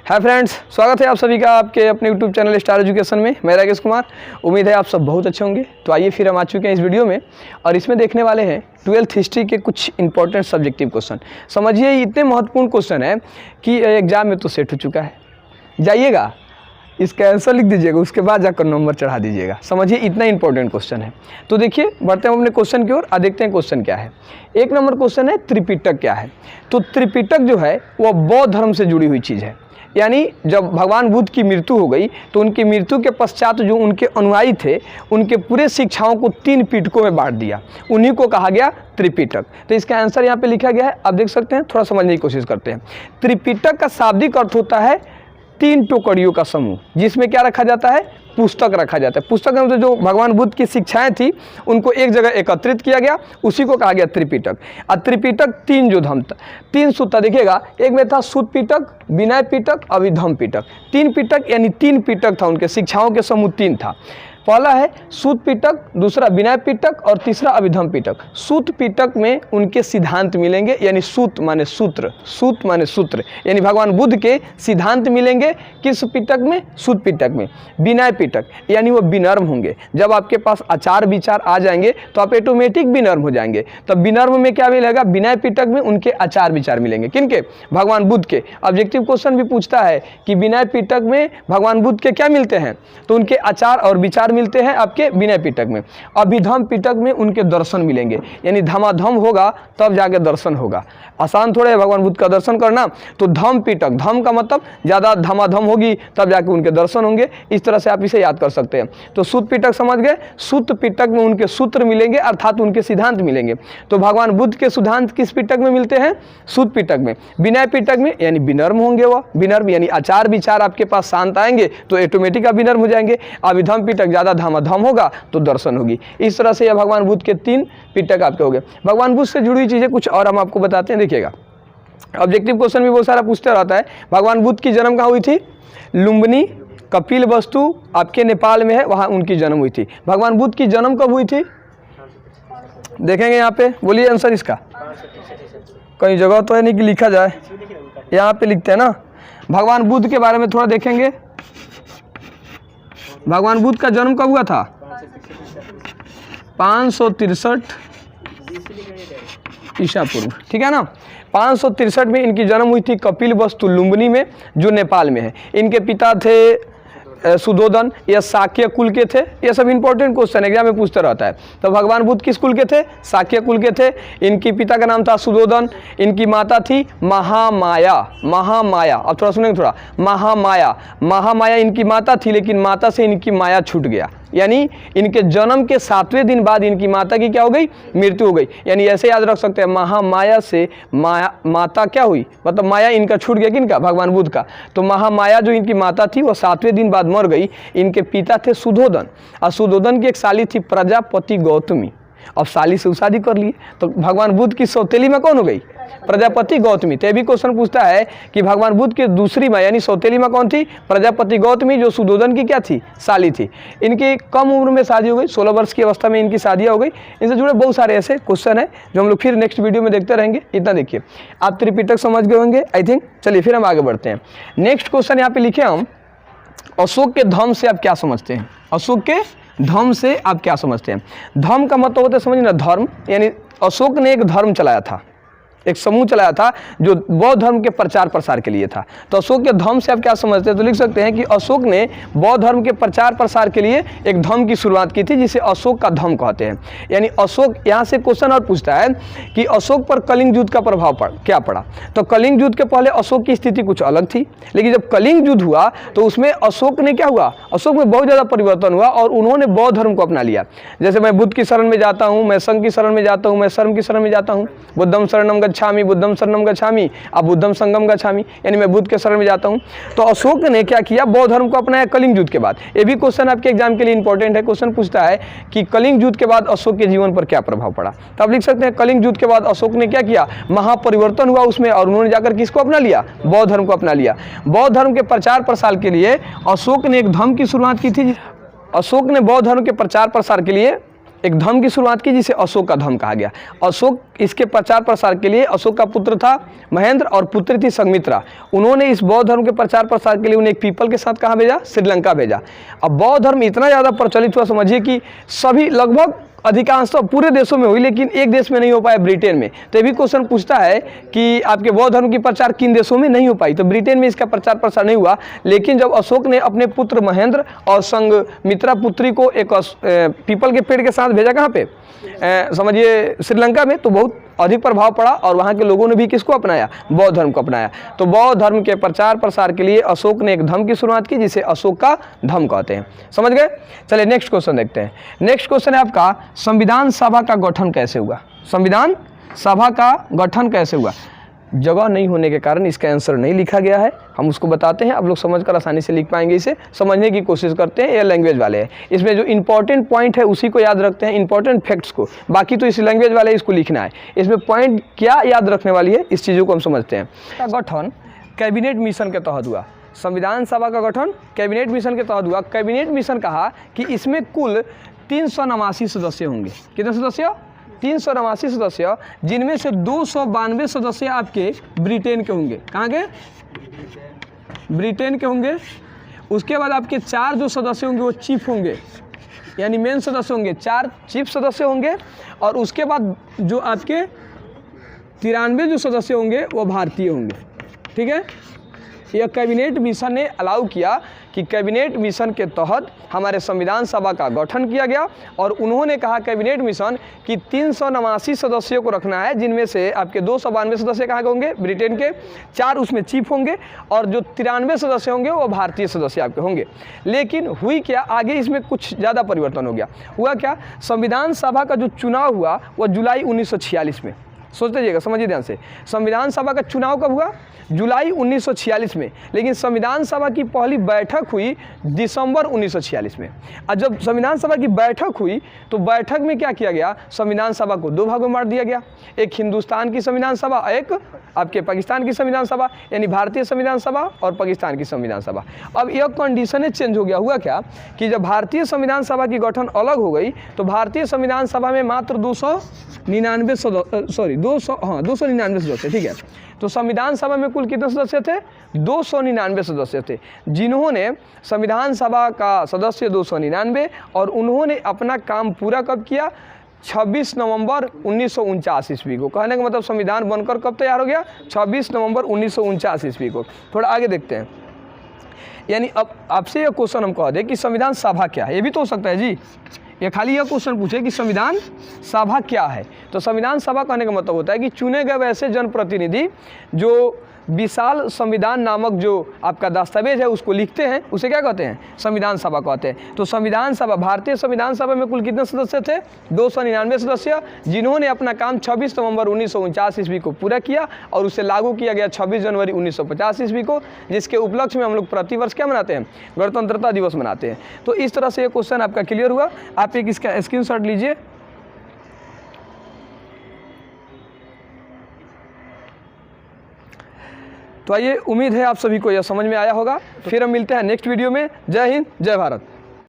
Hi friends, स्वागत है आप सभी का आपके अपने यूट्यूब चैनल स्टार एजुकेशन में। मैं राकेश कुमार। उम्मीद है आप सब बहुत अच्छे होंगे। तो आइए फिर हम आ चुके हैं इस वीडियो में और इसमें देखने वाले हैं 12th हिस्ट्री के कुछ इंपॉर्टेंट सब्जेक्टिव क्वेश्चन। समझिए इतने महत्वपूर्ण क्वेश्चन है कि एग्जाम में तो सेट हो चुका है। जाइएगा इसका आंसर लिख दीजिएगा, उसके बाद जाकर नंबर चढ़ा दीजिएगा। समझिए इतना इंपॉर्टेंट क्वेश्चन है। तो देखिए बढ़ते हैं अपने क्वेश्चन की ओर और देखते हैं क्वेश्चन क्या है। एक नंबर क्वेश्चन है त्रिपिटक क्या है। तो त्रिपिटक जो है वह बौद्ध धर्म से जुड़ी हुई चीज़ है। यानी जब भगवान बुद्ध की मृत्यु हो गई तो उनकी मृत्यु के पश्चात जो उनके अनुयायी थे उनके पूरे शिक्षाओं को 3 पिटकों में बांट दिया, उन्हीं को कहा गया त्रिपिटक। तो इसका आंसर यहाँ पे लिखा गया है, आप देख सकते हैं। थोड़ा समझने की कोशिश करते हैं। त्रिपिटक का शाब्दिक अर्थ होता है 3 टोकरियों का समूह, जिसमें क्या रखा जाता है, पुस्तक रखा जाता है। पुस्तक में जो भगवान बुद्ध की शिक्षाएं थी उनको एक जगह एकत्रित किया गया, उसी को कहा गया त्रिपिटक। और त्रिपिटक 3 जो धर्म 3 सूत्र देखिएगा, एक में था सुत पिटक, विनय पिटक, अभिधम पिटक। 3 पिटक यानी 3 पिटक था, उनके शिक्षाओं के समूह 3 था। पहला है सूत पिटक, दूसरा विनय पिटक और तीसरा अभिधम पिटक। सूत पिटक में उनके सिद्धांत मिलेंगे, यानी सूत माने सूत्र, सूत माने सूत्र, यानी भगवान बुद्ध के सिद्धांत मिलेंगे। किस पिटक में? सूत पिटक में। विनय पिटक यानी वो विनम्र होंगे। जब आपके पास आचार विचार आ जाएंगे तो आप ऑटोमेटिक विनम्र हो जाएंगे। तब विनम्र में क्या मिलेगा? विनय पिटक में उनके आचार विचार मिलेंगे। किनके? भगवान बुद्ध के। ऑब्जेक्टिव क्वेश्चन भी पूछता है कि विनय पिटक में भगवान बुद्ध के क्या मिलते हैं, तो उनके आचार और विचार मिलते हैं आपके विनय पिटक में। अभिधम पिटक में उनके दर्शन मिलेंगे, यानी धमाधम होगा तब जाके दर्शन होगा। आसान थोड़ा है भगवान बुद्ध का दर्शन करना। तो धम पिटक, धम का मतलब ज़्यादा धमाधम होगी तब जाके उनके दर्शन होंगे। इस तरह से आप इसे याद कर सकते हैं। तो सूत पिटक समझ गए। सूत पिटक में उनके सूत्र मिलेंगे, अर्थात उनके सिद्धांत मिलेंगे। तो भगवान बुद्ध के सिद्धांत किस पिटक में मिलते हैं? सूत पिटक में। विनय पिटक में यानी विनम्र होंगे, वह विनम्र यानी आचार विचार आपके पास शांत आएंगे तो ऑटोमेटिक आप विनम्र हो जाएंगे। अभिधम पिटक ज़्यादा धमाधम होगा तो दर्शन होगी। इस तरह से यह भगवान बुद्ध के 3 पिटक आपके हो गए। भगवान बुद्ध से जुड़ी चीज़ें कुछ और हम आपको बताते हैं, देखिएगा। ऑब्जेक्टिव क्वेश्चन भी बहुत सारा पूछते रहता है। भगवान बुद्ध की जन्म कहाँ हुई थी? लुम्बिनी कपिल वस्तु आपके नेपाल में है, वहाँ उनकी जन्म हुई थी। भगवान बुद्ध की जन्म कब हुई थी? देखेंगे यहाँ पे, बोलिए आंसर इसका। कहीं जगह तो है नहीं कि लिखा जाए, यहाँ पे लिखते हैं ना। भगवान बुद्ध के बारे में थोड़ा देखेंगे। भगवान बुद्ध का जन्म कब हुआ था? 563 ईसा पूर्व, ठीक है ना। 563 में इनकी जन्म हुई थी कपिल वस्तु लुम्बिनी में, जो नेपाल में है। इनके पिता थे सुदोधन, यह शाक्य कुल के थे। ये सब इंपॉर्टेंट क्वेश्चन एग्जाम में पूछता रहता है। तो भगवान बुद्ध किस कुल के थे? शाक्य कुल के थे। इनकी पिता का नाम था सुदोधन, इनकी माता थी महामाया। महामाया, अब थोड़ा सुनेंगे थोड़ा। महामाया, महामाया इनकी माता थी, लेकिन माता से इनकी माया छूट गया। यानी इनके जन्म के 7वें दिन बाद इनकी माता की क्या हो गई? मृत्यु हो गई। यानी ऐसे याद रख सकते हैं, महामाया से माता क्या हुई, मतलब माया इनका छूट गया। किनका? भगवान बुद्ध का। तो महामाया जो इनकी माता थी वो 7वें दिन बाद मर गई। इनके पिता थे सुदोधन, और सुदोधन की एक साली थी प्रजापति गौतमी। अब साली से शादी कर लिए तो भगवान बुद्ध की सौतेली माँ कौन हो गई? प्रजापति गौतमी। तो भी क्वेश्चन पूछता है कि भगवान बुद्ध की दूसरी माँ यानी सौतेली माँ कौन थी? प्रजापति गौतमी, जो सुदोधन की क्या थी? साली थी। इनकी कम उम्र में शादी हो गई, 16 वर्ष की अवस्था में इनकी शादियाँ हो गई। इनसे जुड़े बहुत सारे ऐसे क्वेश्चन है जो हम लोग फिर नेक्स्ट वीडियो में देखते रहेंगे। इतना देखिए, आप त्रिपिटक समझ गए होंगे आई थिंक। चलिए फिर हम आगे बढ़ते हैं। नेक्स्ट क्वेश्चन यहाँ पे लिखे हम, अशोक के धम्म से आप क्या समझते हैं? अशोक के धम्म से आप क्या समझते हैं? धम्म का मतलब होता है, समझिए ना, धर्म। यानी अशोक ने एक धर्म चलाया था, एक समूह चलाया था जो बौद्ध धर्म के प्रचार प्रसार के लिए था। तो अशोक के धम्म से आप क्या समझते हैं? तो लिख सकते हैं कि अशोक ने बौद्ध धर्म के प्रचार प्रसार के लिए एक धम्म की शुरुआत की थी, जिसे अशोक का धम्म कहते हैं। यानी अशोक, यहाँ से क्वेश्चन और पूछता है कि अशोक पर कलिंग युद्ध का प्रभाव क्या पड़ा। तो कलिंग युद्ध के पहले अशोक की स्थिति कुछ अलग थी, लेकिन जब कलिंग युद्ध हुआ तो उसमें अशोक ने क्या हुआ? अशोक में बहुत ज़्यादा परिवर्तन हुआ और उन्होंने बौद्ध धर्म को अपना लिया। जैसे मैं बुद्ध की शरण में जाता हूँ, मैं संघ की शरण में जाता हूँ, मैं शर्म की शरण में जाता हूँ। बुद्धम शरणम गच्छामि, बुद्धम शरणम गच्छामि, अब बुद्धम संगम गच्छामि, यानी मैं बुद्ध के शरण में जाता हूँ। तो अशोक ने क्या किया? बौद्ध धर्म को अपनाया कलिंग युद्ध के बाद। ये भी क्वेश्चन आपके एग्जाम के लिए इंपॉर्टेंट है। क्वेश्चन पूछता है कि कलिंग युद्ध के बाद अशोक के जीवन पर क्या प्रभाव पड़ा। तो आप लिख सकते हैं, कलिंग युद्ध के बाद अशोक ने क्या किया? महापरिवर्तन हुआ उसमें, और उन्होंने जाकर किसको अपना लिया? बौद्ध धर्म को अपना लिया। बौद्ध धर्म के प्रचार प्रसार के लिए अशोक ने एक धर्म की शुरुआत की थी। अशोक ने बौद्ध धर्म के प्रचार प्रसार के लिए एक धर्म की शुरुआत की जिसे अशोक का धर्म कहा गया। अशोक इसके प्रचार प्रसार के लिए, अशोक का पुत्र था महेंद्र और पुत्री थी संघमित्रा। उन्होंने इस बौद्ध धर्म के प्रचार प्रसार के लिए उन्हें एक पीपल के साथ कहाँ भेजा? श्रीलंका भेजा। अब बौद्ध धर्म इतना ज़्यादा प्रचलित हुआ, समझिए कि सभी लगभग अधिकांशतः पूरे देशों में हुई, लेकिन एक देश में नहीं हो पाया, ब्रिटेन में। तो ये भी क्वेश्चन पूछता है कि आपके बौद्ध धर्म की प्रचार किन देशों में नहीं हो पाई? तो ब्रिटेन में इसका प्रचार प्रसार नहीं हुआ। लेकिन जब अशोक ने अपने पुत्र महेंद्र और संघमित्रा पुत्री को एक पीपल के पेड़ के साथ भेजा, कहाँ पे? समझिए श्रीलंका में, तो बहुत अधिक प्रभाव पड़ा और वहाँ के लोगों ने भी किसको अपनाया? बौद्ध धर्म को अपनाया। तो बौद्ध धर्म के प्रचार प्रसार के लिए अशोक ने एक धर्म की शुरुआत की जिसे अशोक का धर्म कहते हैं। समझ गए? चलिए नेक्स्ट क्वेश्चन देखते हैं। नेक्स्ट क्वेश्चन है आपका, संविधान सभा का गठन कैसे हुआ? संविधान सभा का गठन कैसे हुआ? जगह नहीं होने के कारण इसका आंसर नहीं लिखा गया है, हम उसको बताते हैं, आप लोग समझकर आसानी से लिख पाएंगे। इसे समझने की कोशिश करते हैं, ये लैंग्वेज वाले हैं। इसमें जो इंपॉर्टेंट पॉइंट है उसी को याद रखते हैं, इंपॉर्टेंट फैक्ट्स को, बाकी तो इस लैंग्वेज वाले इसको लिखना है। इसमें पॉइंट क्या याद रखने वाली है, इस चीज़ों को हम समझते हैं। का गठन कैबिनेट मिशन के तहत हुआ। संविधान सभा का गठन कैबिनेट मिशन के तहत हुआ। कैबिनेट मिशन कहा कि इसमें कुल 389 सदस्य होंगे। कितने सदस्य? 389 सदस्य, जिनमें से 292 सदस्य आपके ब्रिटेन के होंगे। कहाँ के? ब्रिटेन के होंगे। उसके बाद आपके 4 जो सदस्य होंगे वो चीफ होंगे, यानी मेन सदस्य होंगे। 4 चीफ सदस्य होंगे। और उसके बाद जो आपके 93 जो सदस्य होंगे वो भारतीय होंगे। ठीक है, यह कैबिनेट मिशन ने अलाउ किया कि कैबिनेट मिशन के तहत हमारे संविधान सभा का गठन किया गया। और उन्होंने कहा कैबिनेट मिशन कि 389 सदस्यों को रखना है, जिनमें से आपके 292 सदस्य कहाँ के होंगे? ब्रिटेन के। 4 उसमें चीफ होंगे और जो 93 सदस्य होंगे वो भारतीय सदस्य आपके होंगे। लेकिन हुई क्या, आगे इसमें कुछ ज़्यादा परिवर्तन हो गया। हुआ क्या, संविधान सभा का जो चुनाव हुआ वह जुलाई 1946 में। सोच लीजिएगा, समझिए ध्यान से। संविधान सभा का चुनाव कब हुआ? जुलाई 1946 में। लेकिन संविधान सभा की पहली बैठक हुई दिसंबर 1946 में। और जब संविधान सभा की बैठक हुई तो बैठक में क्या किया गया? संविधान सभा को 2 भागों में बांट दिया गया। एक हिंदुस्तान की संविधान सभा, एक आपके पाकिस्तान की संविधान सभा, यानी भारतीय संविधान सभा और पाकिस्तान की संविधान सभा। अब यह कंडीशन चेंज हो गया। हुआ क्या कि जब भारतीय संविधान सभा की गठन अलग हो गई तो भारतीय संविधान सभा में मात्र 299 सदस्य। ठीक है, तो संविधान सभा में कुल कितने सदस्य थे? 299 सदस्य थे, जिन्होंने संविधान सभा का सदस्य 299, और उन्होंने अपना काम पूरा कब किया? 26 नवंबर 1949 ईस्वी को। कहने का मतलब संविधान बनकर कब तैयार हो गया? 26 नवंबर 1949 ईस्वी को। थोड़ा आगे देखते हैं। यानी अब आपसे यह क्वेश्चन हम कह दें कि संविधान सभा क्या है, ये भी तो हो सकता है जी। ये खाली यह क्वेश्चन पूछे कि संविधान सभा क्या है, तो संविधान सभा कहने का मतलब होता है कि चुने गए वैसे जनप्रतिनिधि जो विशाल संविधान नामक जो आपका दस्तावेज है उसको लिखते हैं, उसे क्या कहते हैं? संविधान सभा कहते हैं। तो संविधान सभा, भारतीय संविधान सभा में कुल कितने सदस्य थे? 299 सदस्य, जिन्होंने अपना काम 26 नवंबर 1949 ईस्वी को पूरा किया और उसे लागू किया गया 26 जनवरी 1950 ईस्वी को, जिसके उपलक्ष्य में हम लोग प्रतिवर्ष क्या मनाते हैं? गणतंत्रता दिवस मनाते हैं। तो इस तरह से ये क्वेश्चन आपका क्लियर हुआ। आप एक इसका स्क्रीनशॉट लीजिए। तो आइए, उम्मीद है आप सभी को यह समझ में आया होगा। तो फिर हम मिलते हैं नेक्स्ट वीडियो में। जय हिंद, जय भारत।